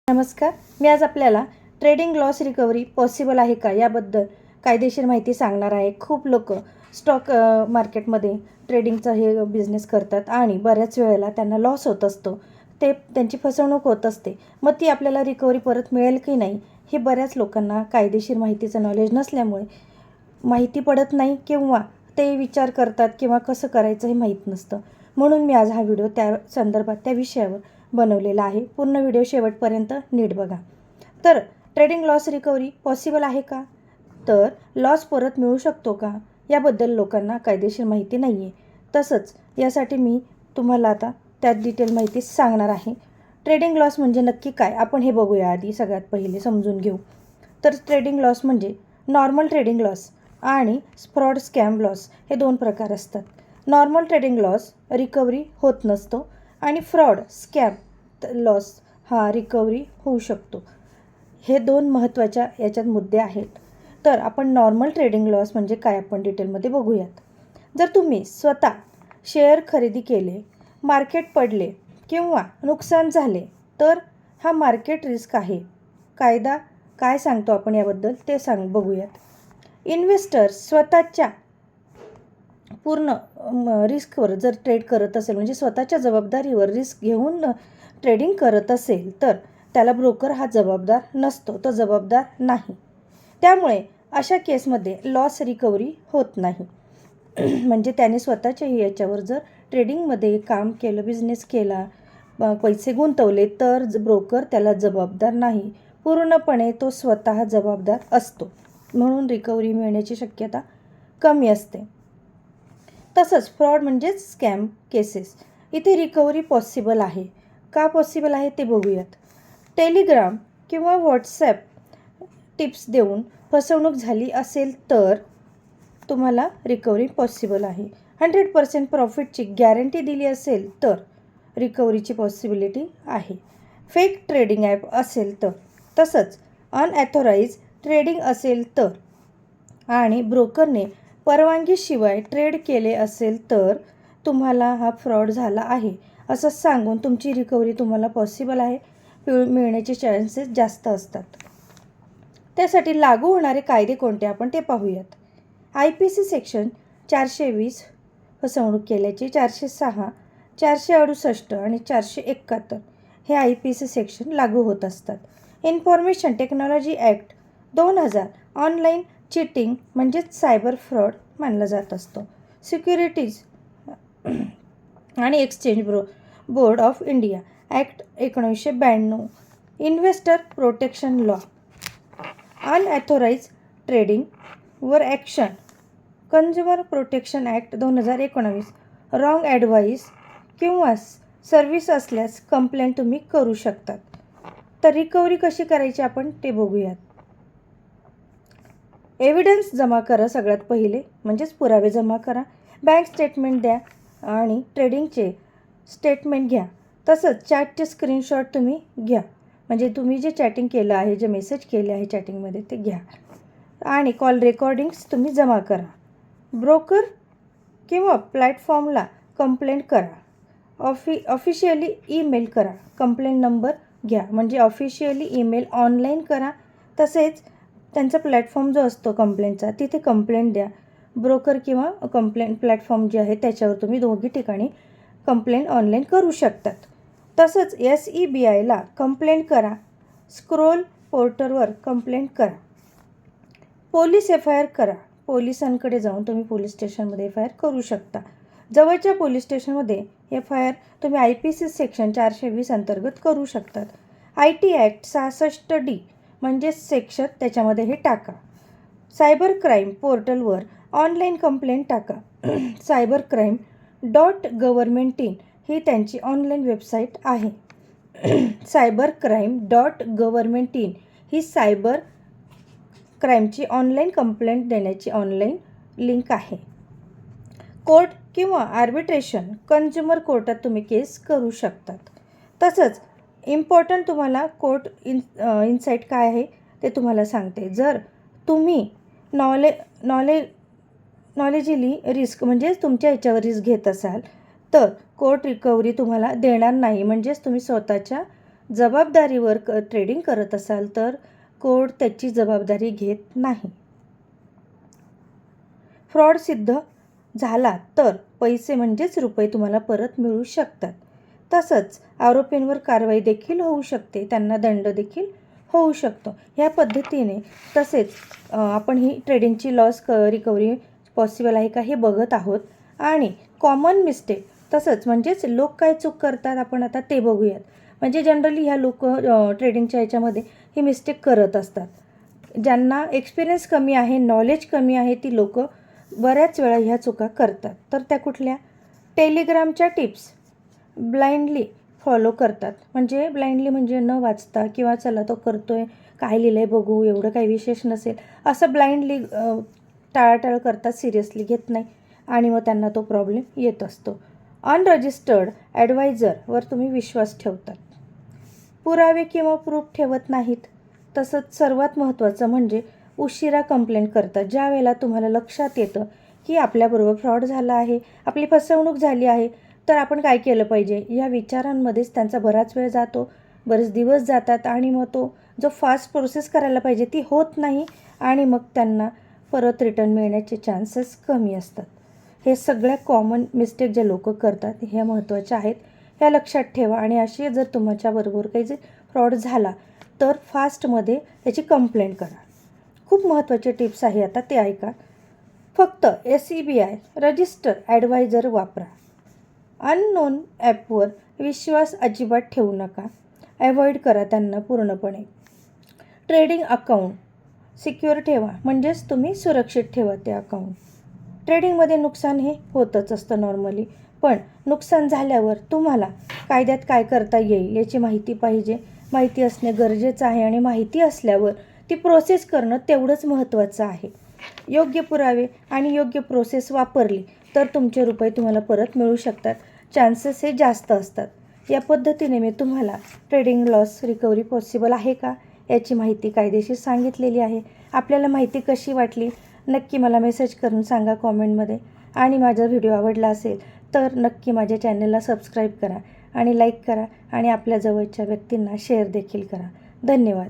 नमस्कार. मी आज आपल्याला ट्रेडिंग लॉस रिकव्हरी पॉसिबल आहे का याबद्दल कायदेशीर माहिती सांगणार आहे. खूप लोक स्टॉक मार्केटमध्ये ट्रेडिंगचा हे बिझनेस करतात आणि बऱ्याच वेळेला त्यांना लॉस होत असतो. त्यांची फसवणूक होत असते. मग ती आपल्याला रिकव्हरी परत मिळेल की नाही हे बऱ्याच लोकांना कायदेशीर माहितीचं नॉलेज नसल्यामुळे माहिती पडत नाही किंवा ते विचार करतात किंवा कसं करायचं हे माहीत नसतं. म्हणून मी आज हा व्हिडिओ त्या संदर्भात त्या विषयावर बनवलेला आहे. पूर्ण व्हिडिओ शेवटपर्यंत नीट बघा. तर ट्रेडिंग लॉस रिकव्हरी पॉसिबल आहे का? तर लॉस परत मिळू शकतो का याबद्दल लोकांना कायदेशीर माहिती नाही आहे. तसंच यासाठी मी तुम्हाला आता त्यात डिटेल माहिती सांगणार आहे. ट्रेडिंग लॉस म्हणजे नक्की काय आपण हे बघूया. आधी सगळ्यात पहिले समजून घेऊ. तर ट्रेडिंग लॉस म्हणजे नॉर्मल ट्रेडिंग लॉस आणि फ्रॉड स्कॅम लॉस हे दोन प्रकार असतात. नॉर्मल ट्रेडिंग लॉस रिकव्हरी होत नसतो आणि फ्रॉड स्कॅम लॉस हा रिकव्हरी होऊ शकतो. हे दोन महत्त्वाच्या याच्यात मुद्दे आहेत. तर आपण नॉर्मल ट्रेडिंग लॉस म्हणजे काय आपण डिटेलमध्ये बघूयात. जर तुम्ही स्वतः शेअर खरेदी केले, मार्केट पडले किंवा नुकसान झाले तर हा मार्केट रिस्क आहे. कायदा काय सांगतो आपण याबद्दल ते बघूयात. इन्व्हेस्टर स्वतःच्या पूर्ण रिस्कवर जर ट्रेड करत असेल म्हणजे स्वतःच्या जबाबदारीवर रिस्क घेऊन ट्रेडिंग करत असेल तर त्याला ब्रोकर हा जबाबदार नसतो, तो जबाबदार नाही. त्यामुळे अशा केसमध्ये लॉस रिकव्हरी होत नाही. म्हणजे त्याने स्वतःच्या याच्यावर जर ट्रेडिंगमध्ये काम केलं, बिझनेस केला, पैसे गुंतवले तर ब्रोकर त्याला जबाबदार नाही. पूर्णपणे तो स्वतः जबाबदार असतो. म्हणून रिकव्हरी मिळण्याची शक्यता कमी असते. तसंच फ्रॉड म्हणजेच स्कॅम केसेस. इथे रिकव्हरी पॉसिबल आहे. का पॉसिबल आहे ते बघूयात. टेलिग्राम किंवा व्हॉट्सॲप टिप्स देऊन फसवणूक झाली असेल तर तुम्हाला रिकव्हरी पॉसिबल आहे. 100% प्रॉफिटची गॅरंटी दिली असेल तर रिकव्हरीची पॉसिबिलिटी आहे. फेक ट्रेडिंग ॲप असेल तर, तसंच अनॲथॉराइज ट्रेडिंग असेल तर आणि ब्रोकरने परवानगीशिवाय ट्रेड केले असेल तर तुम्हाला हा फ्रॉड झाला आहे असं सांगून तुमची रिकव्हरी तुम्हाला पॉसिबल आहे मिळण्याचे चान्सेस जास्त असतात. त्यासाठी लागू होणारे कायदे कोणते आपण ते पाहूयात. IPC सेक्शन 420 फसवणूक केल्याचे, 406, 468 आणि 471 हे IPC सेक्शन लागू होत असतात. Information technology act 2000 online cheating म्हणजेच सायबर फ्रॉड मानला जात असतो. सिक्युरिटीज आणि exchange board of India act 1992, investor protection law, unauthorise ट्रेडिंगवर action, consumer protection act 2019, wrong advice किंवा सर्व्हिस असल्यास कंप्लेंट तुम्ही करू शकतात. तर रिकव्हरी कशी करायची आपण ते बघूयात. एव्हिडन्स जमा करा. सगळ्यात पहिले म्हणजेच पुरावे जमा करा. बँक स्टेटमेंट द्या आणि ट्रेडिंगचे स्टेटमेंट घ्या. तसंच चॅटचे स्क्रीनशॉट तुम्ही घ्या. म्हणजे तुम्ही जे चॅटिंग केलं आहे, जे मेसेज केले आहे चॅटिंगमध्ये ते घ्या. आणि कॉल रेकॉर्डिंग्स तुम्ही जमा करा. ब्रोकर किंवा प्लॅटफॉर्मला कंप्लेंट करा. ऑफिशियली ईमेल करा. कंप्लेंट नंबर घ्या. म्हणजे ऑफिशियली ईमेल ऑनलाईन करा. तसेच त्यांचा प्लॅटफॉर्म जो असतो कंप्लेंटचा तिथे कंप्लेंट द्या. ब्रोकर किंवा कंप्लेंट प्लॅटफॉर्म जे आहे त्याच्यावर तुम्ही दोघी ठिकाणी कंप्लेंट ऑनलाईन करू शकतात. तसंच SEBIला कंप्लेंट करा. स्क्रोल पोर्टलवर कंप्लेंट करा. पोलीस FIR करा. पोलिसांकडे जाऊन तुम्ही पोलीस स्टेशनमध्ये FIR करू शकता. जवळच्या पोलीस स्टेशनमध्ये FIR तुम्ही IPC सेक्शन 420 अंतर्गत करू शकतात. IT ॲक्ट 66D म्हणजे सेक्शन त्याच्यामध्ये हे टाका. सायबर क्राईम पोर्टलवर ऑनलाईन कंप्लेंट टाका. cybercrime.government.in ही त्यांची ऑनलाईन वेबसाईट आहे. cybercrime.government.in ही सायबर क्राईमची ऑनलाईन कंप्लेंट देण्याची ऑनलाईन लिंक आहे. कोर्ट किंवा आर्बिट्रेशन कन्झ्युमर कोर्टात तुम्ही केस करू शकतात. तसंच इम्पॉर्टंट तुम्हाला कोर्ट इनसाईट काय आहे ते तुम्हाला सांगते. जर तुम्ही नॉलेजली रिस्क म्हणजेच तुमच्या ह्याच्यावर रिस्क घेत असाल तर कोर्ट रिकव्हरी तुम्हाला देणार नाही. म्हणजेच तुम्ही स्वतःच्या जबाबदारीवर ट्रेडिंग करत असाल तर कोर्ट त्याची जबाबदारी घेत नाही. फ्रॉड सिद्ध झाला तर पैसे म्हणजेच रुपये तुम्हाला परत मिळू शकतात. तसंच आरोपींवर कारवाई देखील होऊ शकते, त्यांना दंड देखील होऊ शकतो. ह्या पद्धतीने तसेच आपण ही ट्रेडिंगची लॉस रिकव्हरी पॉसिबल आहे का हे बघत आहोत. आणि कॉमन मिस्टेक तसंच म्हणजेच लोक काय चूक करतात आपण आता ते बघूयात. म्हणजे जनरली ह्या लोक ट्रेडिंगच्या ह्याच्यामध्ये ही मिस्टेक करत असतात. ज्यांना एक्सपिरियन्स कमी आहे, नॉलेज कमी आहे, ती लोक बऱ्याच वेळा ह्या चुका करतात. तर त्या कुठल्या? टेलिग्रामच्या टिप्स ब्लाइंडली फॉलो करतात. म्हणजे ब्लाइंडली म्हणजे न वाचता किंवा चला तो करतोय, काय लिहिलं आहे बघू, एवढं काही विशेष नसेल असं ब्लाइंडली टाळाटाळ करतात, सिरियसली घेत नाही आणि मग त्यांना तो प्रॉब्लेम येत असतो. अनरजिस्टर्ड ॲडवायझरवर तुम्ही विश्वास ठेवतात, पुरावे किंवा प्रूफ ठेवत नाहीत. तसंच सर्वात महत्त्वाचं म्हणजे उशिरा कंप्लेंट करतात. ज्या वेळेला तुम्हाला लक्षात येतं की आपल्याबरोबर फ्रॉड झाला आहे, आपली फसवणूक झाली आहे, तर आपण काय केलं पाहिजे या विचारांमध्येच त्यांचा बराच वेळ जातो, बरेच दिवस जातात आणि मग तो जो फास्ट प्रोसेस करायला पाहिजे ती होत नाही आणि मग त्यांना परत रिटर्न मिळण्याचे चान्सेस कमी असतात. हे सगळ्या कॉमन मिस्टेक जे लोक करतात ह्या महत्त्वाच्या आहेत, ह्या लक्षात ठेवा. आणि अशी जर तुमच्याबरोबर काही जे फ्रॉड झाला तर फास्टमध्ये त्याची कंप्लेंट करा. खूप महत्त्वाचे टिप्स आहे आता ते ऐका. फक्त SEBI रजिस्टर ॲडवायझर वापरा. अननोन ॲपवर विश्वास अजिबात ठेवू नका, ॲव्हॉइड करा त्यांना पूर्णपणे. ट्रेडिंग अकाउंट सिक्युअर ठेवा, म्हणजेच तुम्ही सुरक्षित ठेवा ते अकाउंट. ट्रेडिंगमध्ये नुकसान हे होतच असतं नॉर्मली, पण नुकसान झाल्यावर तुम्हाला कायद्यात काय करता येईल याची माहिती पाहिजे. माहिती असणे गरजेचं आहे आणि माहिती असल्यावर ती प्रोसेस करणं तेवढंच महत्त्वाचं आहे. योग्य पुरावे आणि योग्य प्रोसेस वापरली तर तुमचे रुपये तुम्हाला परत मिळू शकतात, चान्सेस हे जास्त असतात. या पद्धतीने मी तुम्हाला ट्रेडिंग लॉस रिकव्हरी पॉसिबल आहे का याची माहिती कायदेशीर सांगितलेली आहे. आपल्याला माहिती कशी वाटली नक्की मला मेसेज करून सांगा कॉमेंटमध्ये. आणि माझा व्हिडिओ आवडला असेल तर नक्की माझ्या चॅनलला सबस्क्राईब करा आणि लाईक करा आणि आपल्या जवळच्या व्यक्तींना शेअर देखील करा. धन्यवाद.